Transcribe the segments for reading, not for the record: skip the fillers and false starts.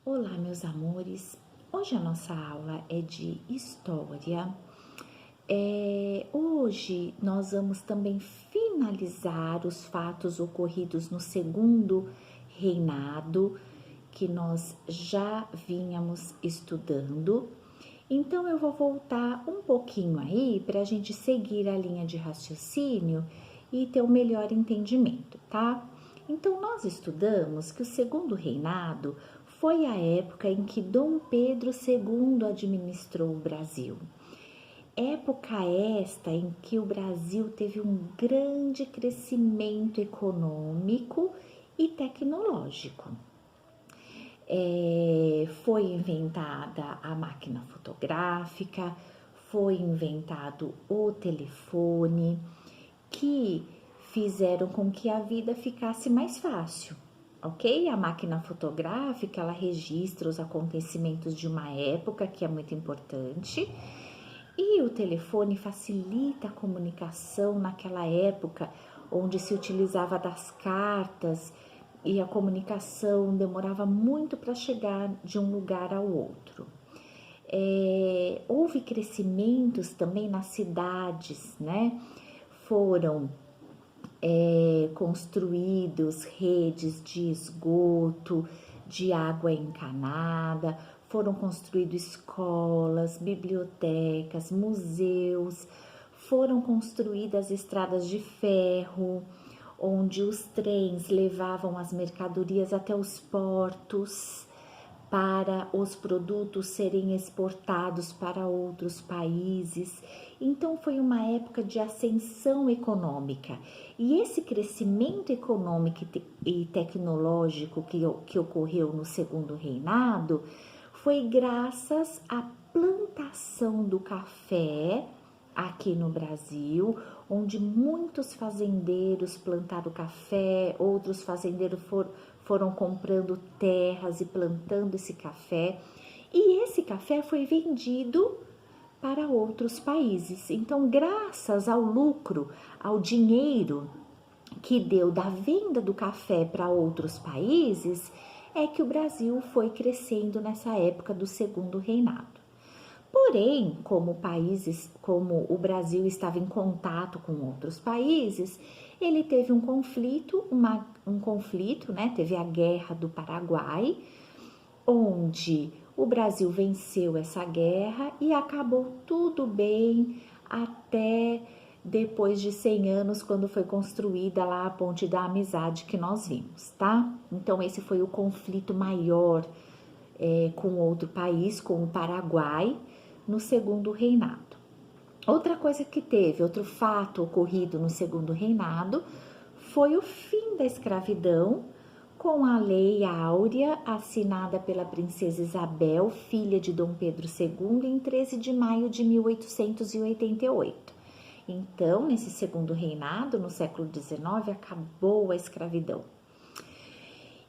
Olá, meus amores. Hoje a nossa aula é de história. Hoje nós vamos também finalizar os fatos ocorridos no segundo reinado, que nós já vínhamos estudando. Então eu vou voltar um pouquinho aí para a gente seguir a linha de raciocínio e ter um melhor entendimento, tá? Então nós estudamos que o segundo reinado foi a época em que Dom Pedro II administrou o Brasil. Época esta em que o Brasil teve um grande crescimento econômico e tecnológico. Foi inventada a máquina fotográfica, foi inventado o telefone, que fizeram com que a vida ficasse mais fácil, ok? A máquina fotográfica, ela registra os acontecimentos de uma época, que é muito importante, e o telefone facilita a comunicação naquela época, onde se utilizava das cartas e a comunicação demorava muito para chegar de um lugar ao outro. Houve crescimentos também nas cidades, né? Foram construídos redes de esgoto, de água encanada, foram construídas escolas, bibliotecas, museus, foram construídas estradas de ferro, onde os trens levavam as mercadorias até os portos para os produtos serem exportados para outros países. Então foi uma época de ascensão econômica. E esse crescimento econômico e tecnológico que ocorreu no segundo reinado foi graças à plantação do café aqui no Brasil, onde muitos fazendeiros plantaram café, outros fazendeiros foram comprando terras e plantando esse café, e esse café foi vendido para outros países. Então, graças ao lucro, ao dinheiro que deu da venda do café para outros países, é que o Brasil foi crescendo nessa época do segundo reinado. Porém, como o Brasil estava em contato com outros países, ele teve um conflito, né? Teve a Guerra do Paraguai, onde o Brasil venceu essa guerra e acabou tudo bem até depois de 100 anos, quando foi construída lá a Ponte da Amizade que nós vimos, tá? Então esse foi o conflito maior com outro país, com o Paraguai, no segundo reinado. Outra coisa que teve, outro fato ocorrido no segundo reinado, foi o fim da escravidão, com a Lei Áurea, assinada pela princesa Isabel, filha de Dom Pedro II, em 13 de maio de 1888. Então, nesse segundo reinado, no século XIX, acabou a escravidão.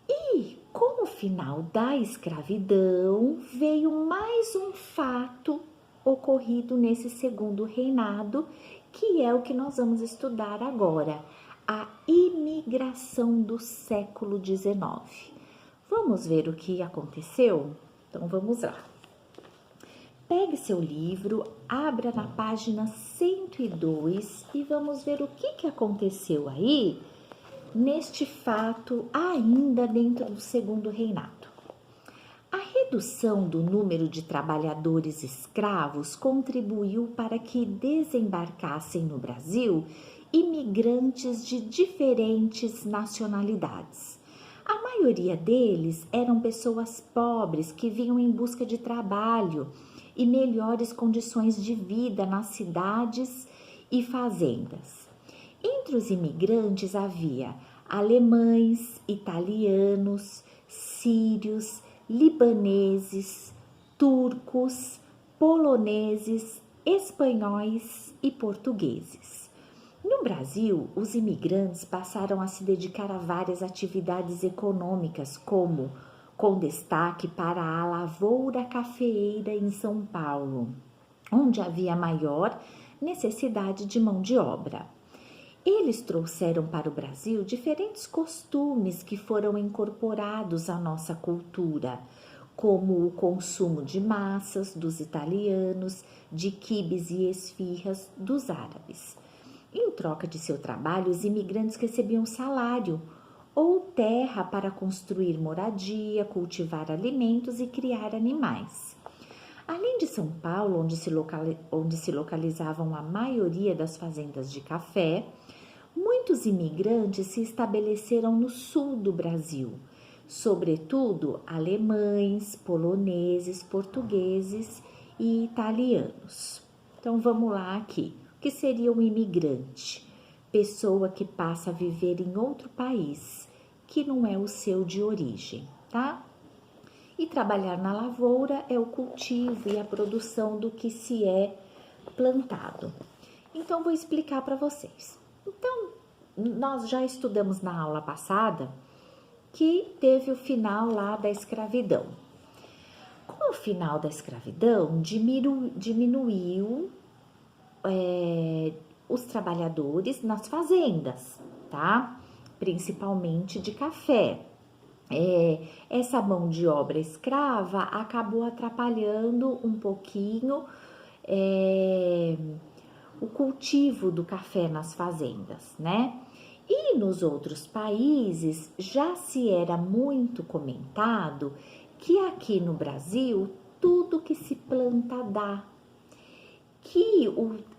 E com o final da escravidão, veio mais um fato ocorrido nesse segundo reinado, que é o que nós vamos estudar agora, a imigração do século XIX. Vamos ver o que aconteceu? Então vamos lá. Pegue seu livro, abra na página 102 e vamos ver o que aconteceu aí neste fato ainda dentro do segundo reinado. A redução do número de trabalhadores escravos contribuiu para que desembarcassem no Brasil imigrantes de diferentes nacionalidades. A maioria deles eram pessoas pobres que vinham em busca de trabalho e melhores condições de vida nas cidades e fazendas. Entre os imigrantes havia alemães, italianos, sírios, libaneses, turcos, poloneses, espanhóis e portugueses. No Brasil, os imigrantes passaram a se dedicar a várias atividades econômicas, como com destaque para a lavoura cafeeira em São Paulo, onde havia maior necessidade de mão de obra. Eles trouxeram para o Brasil diferentes costumes que foram incorporados à nossa cultura, como o consumo de massas dos italianos, de quibes e esfirras dos árabes. Em troca de seu trabalho, os imigrantes recebiam salário ou terra para construir moradia, cultivar alimentos e criar animais. Além de São Paulo, onde se localizavam a maioria das fazendas de café, muitos imigrantes se estabeleceram no sul do Brasil, sobretudo alemães, poloneses, portugueses e italianos. Então vamos lá aqui. O que seria um imigrante? Pessoa que passa a viver em outro país, que não é o seu de origem, tá? E trabalhar na lavoura é o cultivo e a produção do que se é plantado. Então vou explicar para vocês. Então, nós já estudamos na aula passada que teve o final lá da escravidão. Com o final da escravidão, diminuiu os trabalhadores nas fazendas, tá? Principalmente de café. Essa mão de obra escrava acabou atrapalhando um pouquinho o cultivo do café nas fazendas, né? E nos outros países já se era muito comentado que aqui no Brasil tudo que se planta dá, que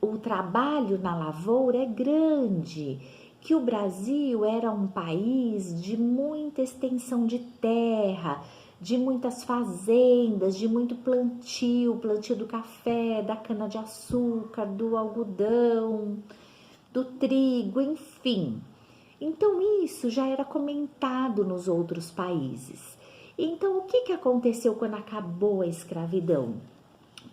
o trabalho na lavoura é grande, que o Brasil era um país de muita extensão de terra, de muitas fazendas, de muito plantio do café, da cana-de-açúcar, do algodão, do trigo, enfim. Então isso já era comentado nos outros países. Então o que aconteceu quando acabou a escravidão?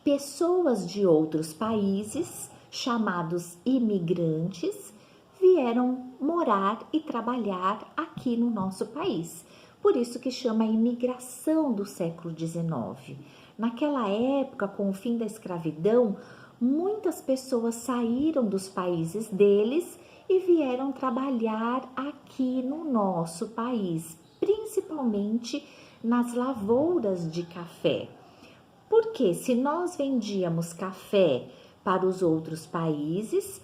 Pessoas de outros países, chamados imigrantes, vieram morar e trabalhar aqui no nosso país. Por isso que chama imigração do século XIX. Naquela época, com o fim da escravidão, muitas pessoas saíram dos países deles e vieram trabalhar aqui no nosso país, principalmente nas lavouras de café. Porque se nós vendíamos café para os outros países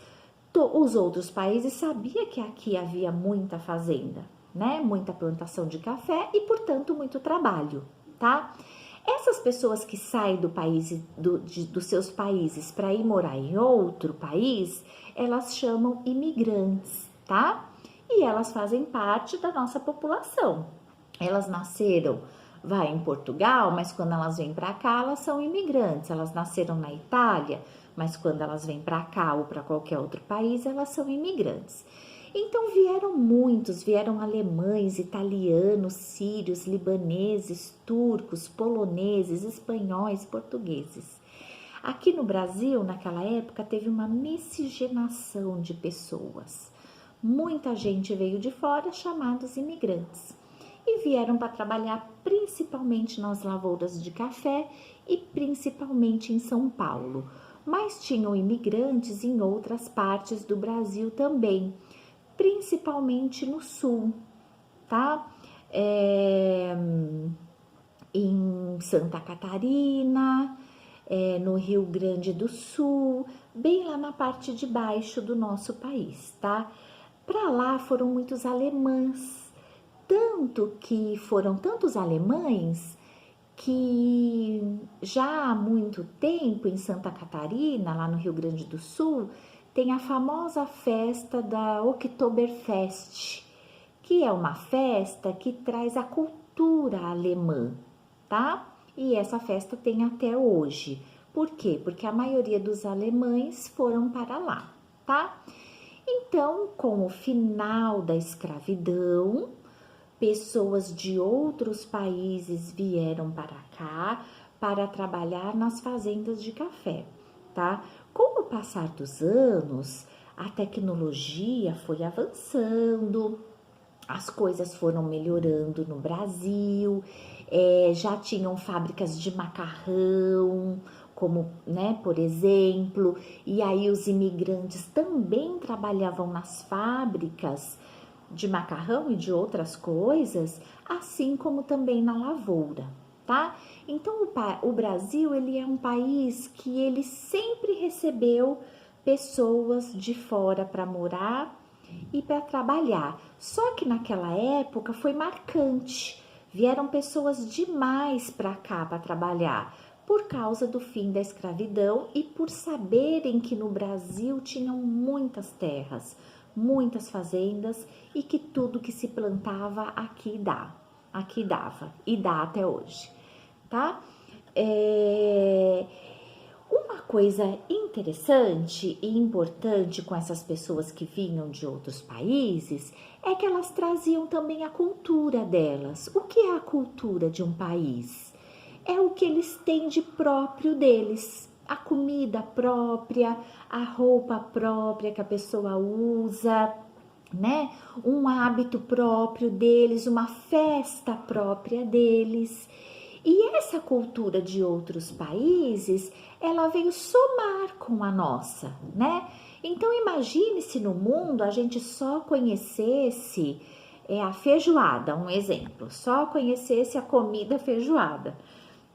sabiam que aqui havia muita fazenda, né? Muita plantação de café e, portanto, muito trabalho, tá? Essas pessoas que saem do país, dos seus países para ir morar em outro país, elas chamam imigrantes, tá? E elas fazem parte da nossa população. Elas nasceram em Portugal, mas quando elas vêm para cá, elas são imigrantes. Elas nasceram na Itália, mas quando elas vêm para cá ou para qualquer outro país, elas são imigrantes. Então vieram alemães, italianos, sírios, libaneses, turcos, poloneses, espanhóis, portugueses. Aqui no Brasil, naquela época, teve uma miscigenação de pessoas. Muita gente veio de fora, chamados imigrantes, e vieram para trabalhar principalmente nas lavouras de café e principalmente em São Paulo. Mas tinham imigrantes em outras partes do Brasil também, principalmente no sul, tá? Em Santa Catarina, no Rio Grande do Sul, bem lá na parte de baixo do nosso país, tá? Para lá foram muitos alemães, tanto que foram tantos alemães que já há muito tempo em Santa Catarina, lá no Rio Grande do Sul, tem a famosa festa da Oktoberfest, que é uma festa que traz a cultura alemã, tá? E essa festa tem até hoje. Por quê? Porque a maioria dos alemães foram para lá, tá? Então, com o final da escravidão, pessoas de outros países vieram para cá para trabalhar nas fazendas de café, tá? Com o passar dos anos, a tecnologia foi avançando, as coisas foram melhorando no Brasil, já tinham fábricas de macarrão, como, né, por exemplo, e aí os imigrantes também trabalhavam nas fábricas de macarrão e de outras coisas, assim como também na lavoura, tá? Então o Brasil, ele é um país que ele sempre recebeu pessoas de fora para morar e para trabalhar. Só que naquela época foi marcante. Vieram pessoas demais para cá para trabalhar por causa do fim da escravidão e por saberem que no Brasil tinham muitas terras, muitas fazendas e que tudo que se plantava aqui dava e dá até hoje, tá? Uma coisa interessante e importante com essas pessoas que vinham de outros países é que elas traziam também a cultura delas. O que é a cultura de um país? É o que eles têm de próprio deles. A comida própria, a roupa própria que a pessoa usa, né? Um hábito próprio deles, uma festa própria deles. E essa cultura de outros países, ela veio somar com a nossa, né? Então imagine se no mundo a gente só conhecesse a feijoada, um exemplo, só conhecesse a comida feijoada,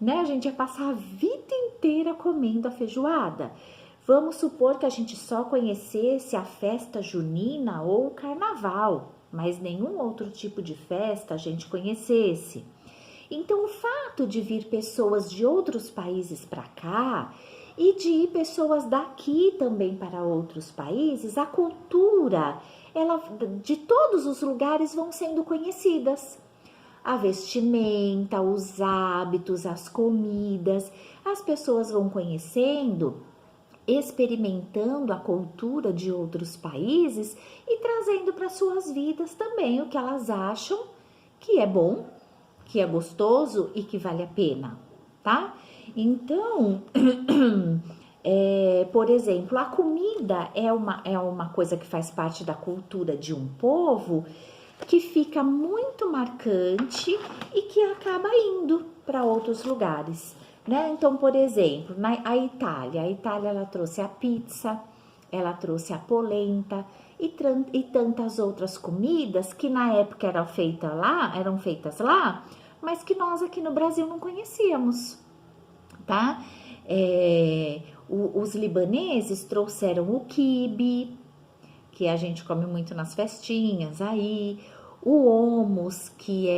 né? A gente ia passar a vida inteira comendo a feijoada. Vamos supor que a gente só conhecesse a festa junina ou o carnaval, mas nenhum outro tipo de festa a gente conhecesse. Então, o fato de vir pessoas de outros países para cá e de ir pessoas daqui também para outros países, a cultura, ela de todos os lugares vão sendo conhecidas. A vestimenta, os hábitos, as comidas, as pessoas vão conhecendo, experimentando a cultura de outros países e trazendo para suas vidas também o que elas acham que é bom, que é gostoso e que vale a pena, tá? Então, por exemplo, a comida é uma coisa que faz parte da cultura de um povo que fica muito marcante e que acaba indo para outros lugares, né? Então, por exemplo, a Itália ela trouxe a pizza, ela trouxe a polenta e tantas outras comidas que na época eram feitas lá, mas que nós aqui no Brasil não conhecíamos, tá? Os libaneses trouxeram o quibe, que a gente come muito nas festinhas aí, o hummus, que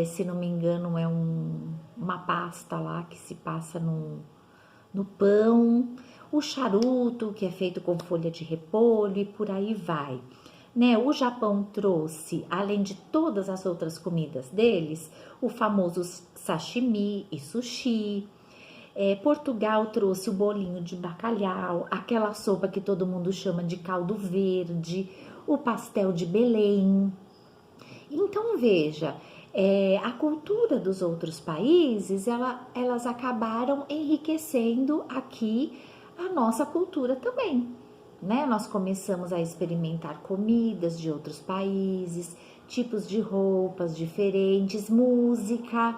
se não me engano, é uma pasta lá que se passa no pão, o charuto, que é feito com folha de repolho e por aí vai. Né? O Japão trouxe, além de todas as outras comidas deles, o famoso sashimi e sushi. Portugal trouxe o bolinho de bacalhau, aquela sopa que todo mundo chama de caldo verde, o pastel de Belém. Então veja, a cultura dos outros países, elas acabaram enriquecendo aqui a nossa cultura também, né? Nós começamos a experimentar comidas de outros países, tipos de roupas diferentes, música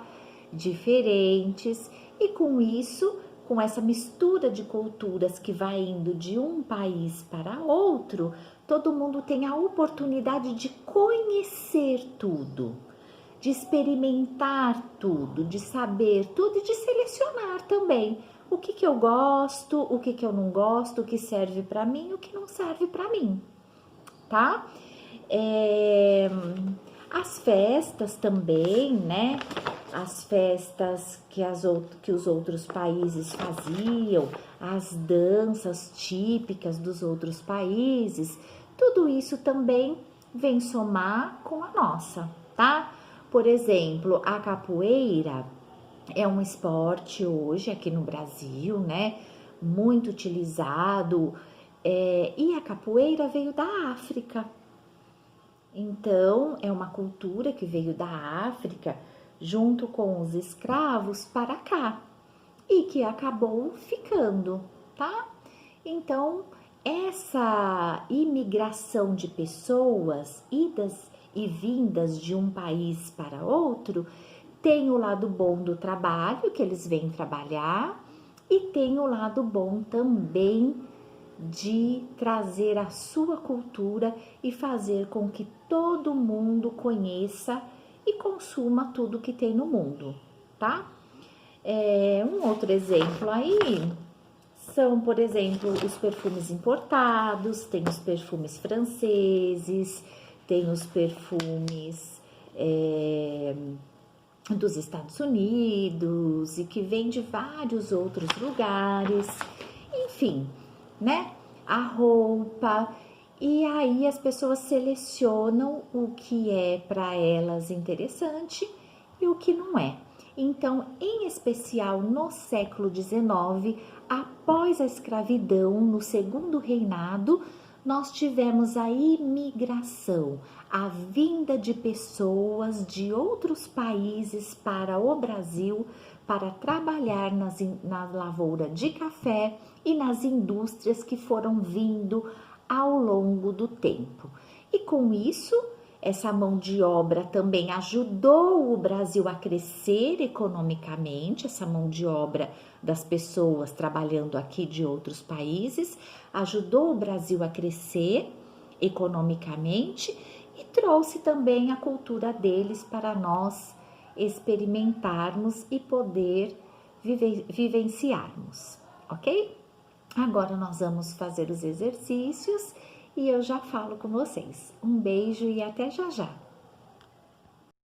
diferentes, e com isso, com essa mistura de culturas que vai indo de um país para outro, todo mundo tem a oportunidade de conhecer tudo, de experimentar tudo, de saber tudo e de selecionar também o que eu gosto, o que eu não gosto, o que serve para mim e o que não serve para mim, tá? As festas também, né? As festas que os outros países faziam, as danças típicas dos outros países, tudo isso também vem somar com a nossa, tá? Por exemplo, a capoeira é um esporte hoje aqui no Brasil, né? Muito utilizado, e a capoeira veio da África. Então, é uma cultura que veio da África junto com os escravos para cá e que acabou ficando, tá? Então, essa imigração de pessoas, idas e vindas de um país para outro, tem o lado bom do trabalho, que eles vêm trabalhar, e tem o lado bom também de trazer a sua cultura e fazer com que todo mundo conheça e consuma tudo que tem no mundo, tá? Um outro exemplo aí são, por exemplo, os perfumes importados, tem os perfumes franceses, tem os perfumes dos Estados Unidos e que vem de vários outros lugares, enfim, né? A roupa, e aí as pessoas selecionam o que é para elas interessante e o que não é. Então, em especial no século XIX, após a escravidão, no segundo reinado, nós tivemos a imigração, a vinda de pessoas de outros países para o Brasil para trabalhar na lavoura de café e nas indústrias que foram vindo ao longo do tempo. E com isso, essa mão de obra também ajudou o Brasil a crescer economicamente, essa mão de obra das pessoas trabalhando aqui de outros países, ajudou o Brasil a crescer economicamente e trouxe também a cultura deles para nós experimentarmos e poder vivenciarmos, ok? Agora nós vamos fazer os exercícios e eu já falo com vocês. Um beijo e até já já!